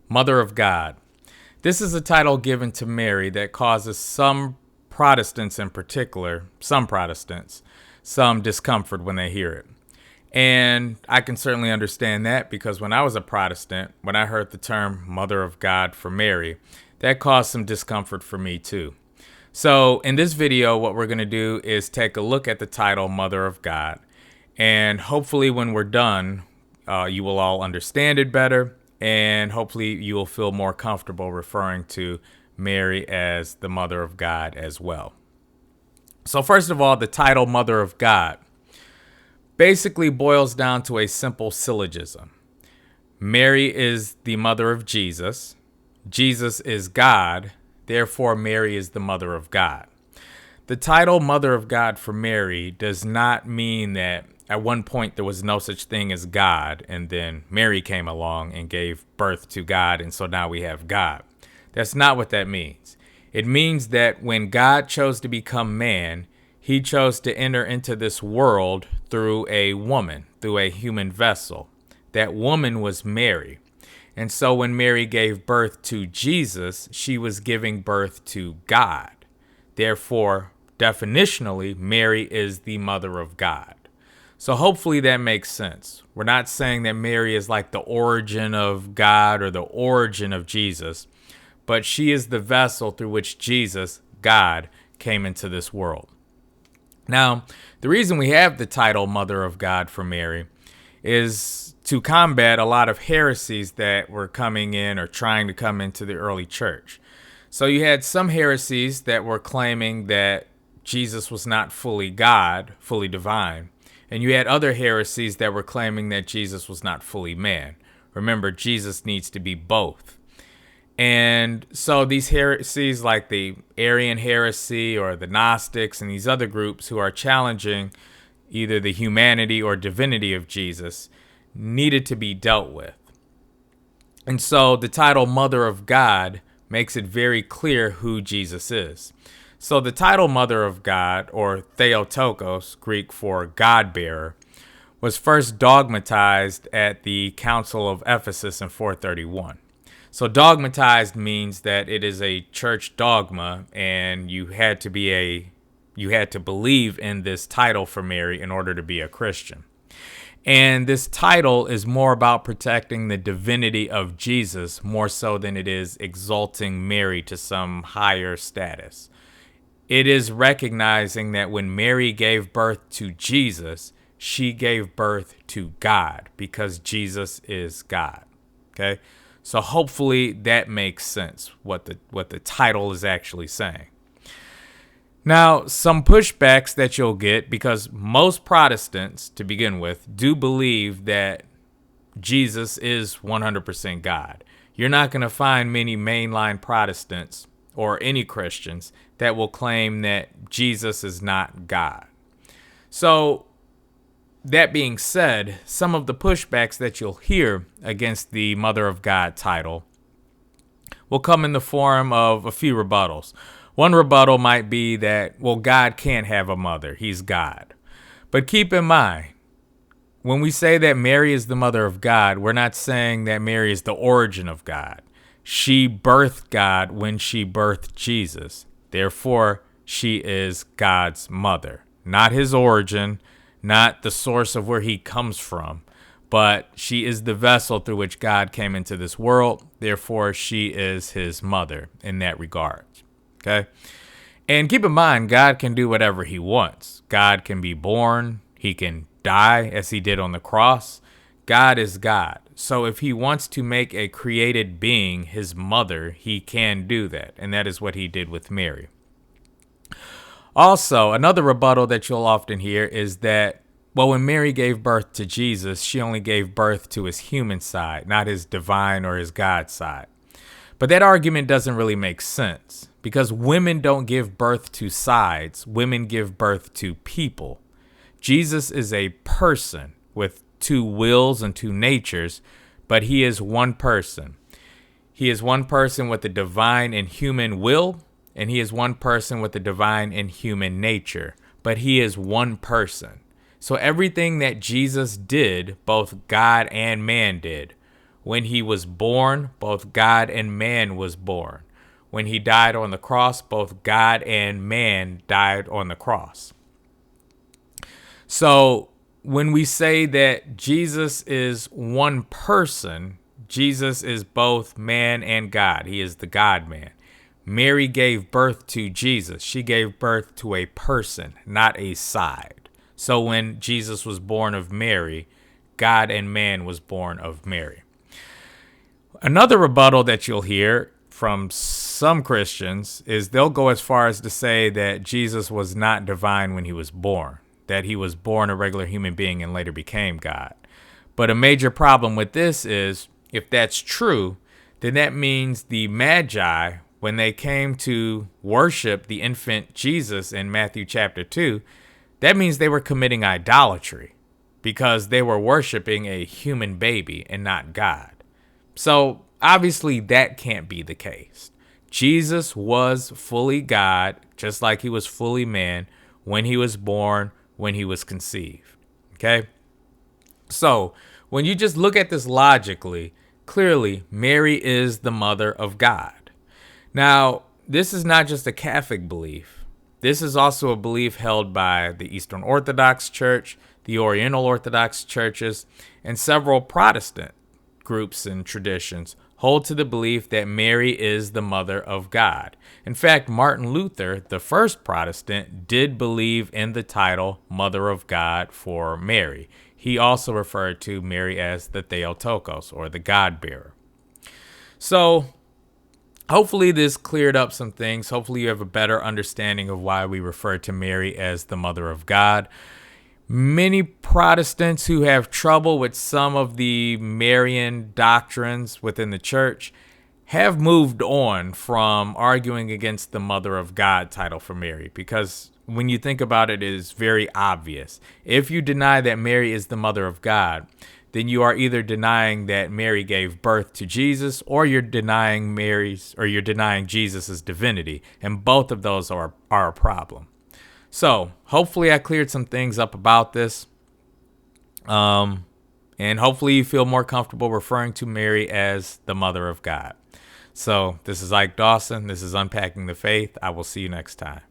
Mother of God. This is a title given to Mary that causes some Protestants in particular, some discomfort when they hear it. And I can certainly understand that because when I was a Protestant, when I heard the term Mother of God for Mary, that caused some discomfort for me too. So in this video, what we're going to do is take a look at the title Mother of God. And hopefully when we're done, you will all understand it better. And hopefully you will feel more comfortable referring to Mary as the Mother of God as well. So first of all, the title Mother of God basically boils down to a simple syllogism. Mary is the mother of Jesus. Jesus is God. Therefore, Mary is the mother of God. The title Mother of God for Mary does not mean that at one point there was no such thing as God and then Mary came along and gave birth to God and so now we have God. That's not what that means. It means that when God chose to become man, he chose to enter into this world through a woman, through a human vessel. That woman was Mary. And so when Mary gave birth to Jesus, she was giving birth to God. Therefore, definitionally, Mary is the mother of God. So hopefully that makes sense. We're not saying that Mary is like the origin of God or the origin of Jesus, but she is the vessel through which Jesus, God, came into this world. Now, the reason we have the title Mother of God for Mary is to combat a lot of heresies that were coming in or trying to come into the early church. So you had some heresies that were claiming that Jesus was not fully God, fully divine. And you had other heresies that were claiming that Jesus was not fully man. Remember, Jesus needs to be both. And so these heresies like the Arian heresy or the Gnostics and these other groups who are challenging either the humanity or divinity of Jesus needed to be dealt with. And so the title Mother of God makes it very clear who Jesus is. So the title Mother of God, or Theotokos, Greek for God-bearer, was first dogmatized at the Council of Ephesus in 431. So dogmatized means that it is a church dogma and you had to believe in this title for Mary in order to be a Christian. And this title is more about protecting the divinity of Jesus more so than it is exalting Mary to some higher status. It is recognizing that when Mary gave birth to Jesus, she gave birth to God because Jesus is God. Okay? So hopefully that makes sense what the title is actually saying. Now, some pushbacks that you'll get, because most Protestants, to begin with, do believe that Jesus is 100% God. You're not going to find many mainline Protestants or any Christians that will claim that Jesus is not God. So, that being said, some of the pushbacks that you'll hear against the Mother of God title will come in the form of a few rebuttals. One rebuttal might be that, well, God can't have a mother. He's God. But keep in mind, when we say that Mary is the mother of God, we're not saying that Mary is the origin of God. She birthed God when she birthed Jesus. Therefore, she is God's mother, not his origin, not the source of where he comes from, but she is the vessel through which God came into this world. Therefore, she is his mother in that regard. Okay? And keep in mind, God can do whatever he wants. God can be born. He can die as he did on the cross. God is God. So if he wants to make a created being his mother, he can do that. And that is what he did with Mary. Also, another rebuttal that you'll often hear is that, well, when Mary gave birth to Jesus, she only gave birth to his human side, not his divine or his God side. But that argument doesn't really make sense because women don't give birth to sides. Women give birth to people. Jesus is a person with two wills and two natures, but he is one person. He is one person with a divine and human will, and he is one person with a divine and human nature, but he is one person. So everything that Jesus did, both God and man did, When he was born, both God and man was born. When he died on the cross, both God and man died on the cross. So when we say that Jesus is one person, Jesus is both man and God. He is the God-man. Mary gave birth to Jesus. She gave birth to a person, not a side. So when Jesus was born of Mary, God and man was born of Mary. Another rebuttal that you'll hear from some Christians is they'll go as far as to say that Jesus was not divine when he was born, that he was born a regular human being and later became God. But a major problem with this is, if that's true, then that means the Magi, when they came to worship the infant Jesus in Matthew chapter 2, that means they were committing idolatry because they were worshiping a human baby and not God. So obviously that can't be the case. Jesus was fully God, just like he was fully man when he was born, when he was conceived. Okay? So when you just look at this logically, clearly Mary is the mother of God. Now, this is not just a Catholic belief. This is also a belief held by the Eastern Orthodox Church, the Oriental Orthodox churches, and several Protestant groups and traditions hold to the belief that Mary is the mother of God. In fact, Martin Luther, the first Protestant, did believe in the title Mother of God for Mary. He also referred to Mary as the Theotokos, or the God-bearer. So hopefully this cleared up some things. Hopefully you have a better understanding of why we refer to Mary as the Mother of God. Many Protestants who have trouble with some of the Marian doctrines within the church have moved on from arguing against the Mother of God title for Mary, because when you think about it, it is very obvious. If you deny that Mary is the Mother of God, then you are either denying that Mary gave birth to Jesus, or you're denying Jesus' divinity, and both of those are a problem. So hopefully I cleared some things up about this. And hopefully you feel more comfortable referring to Mary as the Mother of God. So this is Ike Dawson. This is Unpacking the Faith. I will see you next time.